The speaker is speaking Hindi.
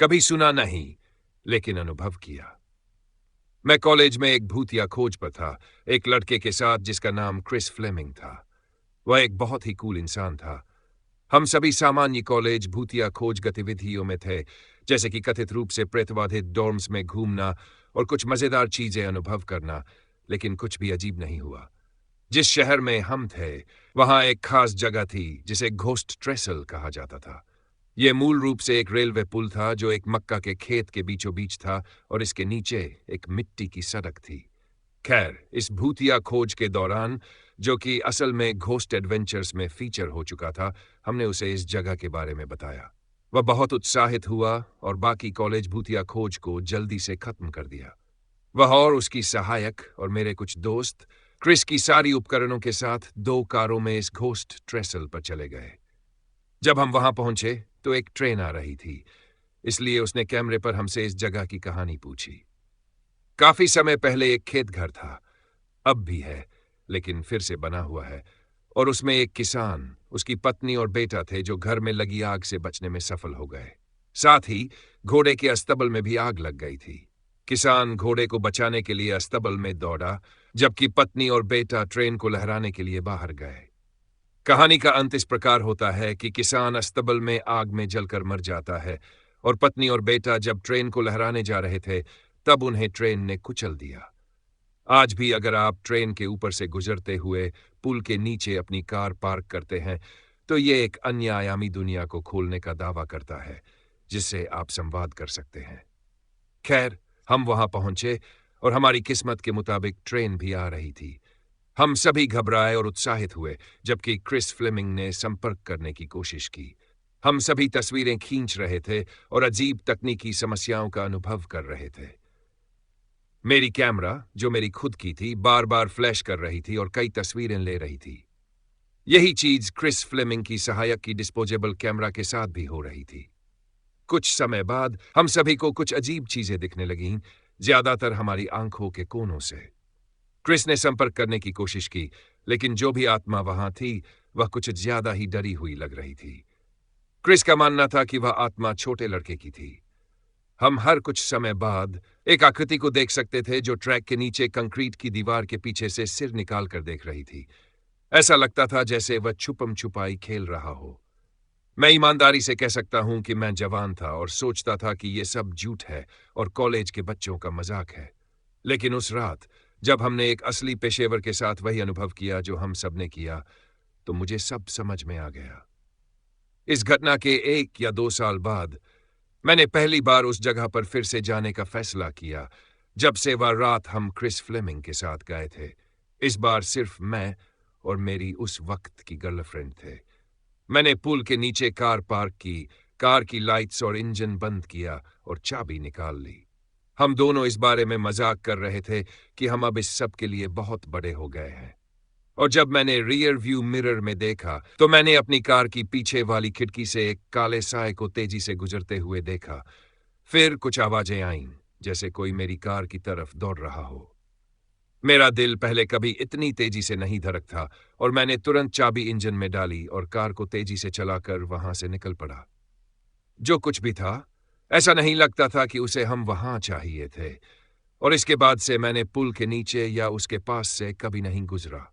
कभी सुना नहीं, लेकिन अनुभव किया। मैं कॉलेज में एक भूतिया खोज पर था, एक लड़के के साथ जिसका नाम क्रिस फ्लेमिंग था। वह एक बहुत ही कूल इंसान था। हम सभी सामान्य कॉलेज भूतिया खोज गतिविधियों में थे, जैसे कि कथित रूप से प्रेतबाधित डॉर्म्स में घूमना और कुछ मजेदार चीजें अनुभव करना, लेकिन कुछ भी अजीब नहीं हुआ। जिस शहर में हम थे, वहां एक खास जगह थी जिसे घोस्ट ट्रेसल कहा जाता था। यह मूल रूप से एक रेलवे पुल था जो एक मक्का के खेत के बीचों बीच था और इसके नीचे एक मिट्टी की सड़क थी। खैर, इस भूतिया खोज के दौरान, जो कि असल में घोस्ट एडवेंचर्स में फीचर हो चुका था, हमने उसे इस जगह के बारे में बताया। वह बहुत उत्साहित हुआ और बाकी कॉलेज भूतिया खोज को जल्दी से खत्म कर दिया। वह और उसकी सहायक और मेरे कुछ दोस्त क्रिस की सारी उपकरणों के साथ 2 कारों में इस घोस्ट ट्रेसल पर चले गए। जब हम वहां पहुंचे तो एक ट्रेन आ रही थी, इसलिए उसने कैमरे पर हमसे इस जगह की कहानी पूछी। काफी समय पहले एक खेत घर था, अब भी है, लेकिन फिर से बना हुआ है, और उसमें एक किसान, उसकी पत्नी और बेटा थे जो घर में लगी आग से बचने में सफल हो गए। साथ ही घोड़े के अस्तबल में भी आग लग गई थी। किसान घोड़े को बचाने के लिए अस्तबल में दौड़ा, जबकि पत्नी और बेटा ट्रेन को लहराने के लिए बाहर गए। कहानी का अंत इस प्रकार होता है कि किसान अस्तबल में आग में जलकर मर जाता है और पत्नी और बेटा जब ट्रेन को लहराने जा रहे थे, तब उन्हें ट्रेन ने कुचल दिया। आज भी अगर आप ट्रेन के ऊपर से गुजरते हुए पुल के नीचे अपनी कार पार्क करते हैं, तो ये एक अन्य आयामी दुनिया को खोलने का दावा करता है, जिससे आप संवाद कर सकते हैं। खैर, हम वहां पहुंचे और हमारी किस्मत के मुताबिक ट्रेन भी आ रही थी। हम सभी घबराए और उत्साहित हुए, जबकि क्रिस फ्लेमिंग ने संपर्क करने की कोशिश की। हम सभी तस्वीरें खींच रहे थे और अजीब तकनीकी समस्याओं का अनुभव कर रहे थे। मेरी कैमरा, जो मेरी खुद की थी, बार-बार फ्लैश कर रही थी और कई तस्वीरें ले रही थी। यही चीज क्रिस फ्लेमिंग की सहायक की डिस्पोजेबल कैमरा के साथ भी हो रही थी। कुछ समय बाद हम सभी को कुछ अजीब चीजें दिखने लगीं, ज्यादातर हमारी आंखों के कोनों से। क्रिस ने संपर्क करने की कोशिश की, लेकिन जो भी आत्मा वहां थी, वह कुछ ज्यादा ही डरी हुई लग रही थी। क्रिस का मानना था कि वह आत्मा छोटे लड़के की थी। हम हर कुछ समय बाद एक आकृति को देख सकते थे जो ट्रैक के नीचे कंक्रीट की दीवार के पीछे से सिर निकाल कर देख रही थी। ऐसा लगता था जैसे वह छुपम छुपाई खेल रहा हो। मैं ईमानदारी से कह सकता हूं कि मैं जवान था और सोचता था कि यह सब झूठ है और कॉलेज के बच्चों का मजाक है। लेकिन उस रात, जब हमने एक असली पेशेवर के साथ वही अनुभव किया जो हम सबने किया, तो मुझे सब समझ में आ गया। इस घटना के 1 या 2 साल बाद मैंने पहली बार उस जगह पर फिर से जाने का फैसला किया, जब से वह रात हम क्रिस फ्लेमिंग के साथ गए थे। इस बार सिर्फ मैं और मेरी उस वक्त की गर्लफ्रेंड थे। मैंने पुल के नीचे कार पार्क की, कार की लाइट्स और इंजन बंद किया और चाबी निकाल ली। हम दोनों इस बारे में मजाक कर रहे थे कि हम अब इस सब के लिए बहुत बड़े हो गए हैं। और जब मैंने रियर व्यू मिरर में देखा, तो मैंने अपनी कार की पीछे वाली खिड़की से एक काले साए को तेजी से गुजरते हुए देखा। फिर कुछ आवाजें आईं, जैसे कोई मेरी कार की तरफ दौड़ रहा हो। मेरा दिल पहले कभी इतनी तेजी से नहीं धड़क था और मैंने तुरंत चाबी इंजन में डाली और कार को तेजी से चलाकर वहां से निकल पड़ा। जो कुछ भी था, ऐसा नहीं लगता था कि उसे हम वहां चाहिए थे, और इसके बाद से मैंने पुल के नीचे या उसके पास से कभी नहीं गुजरा।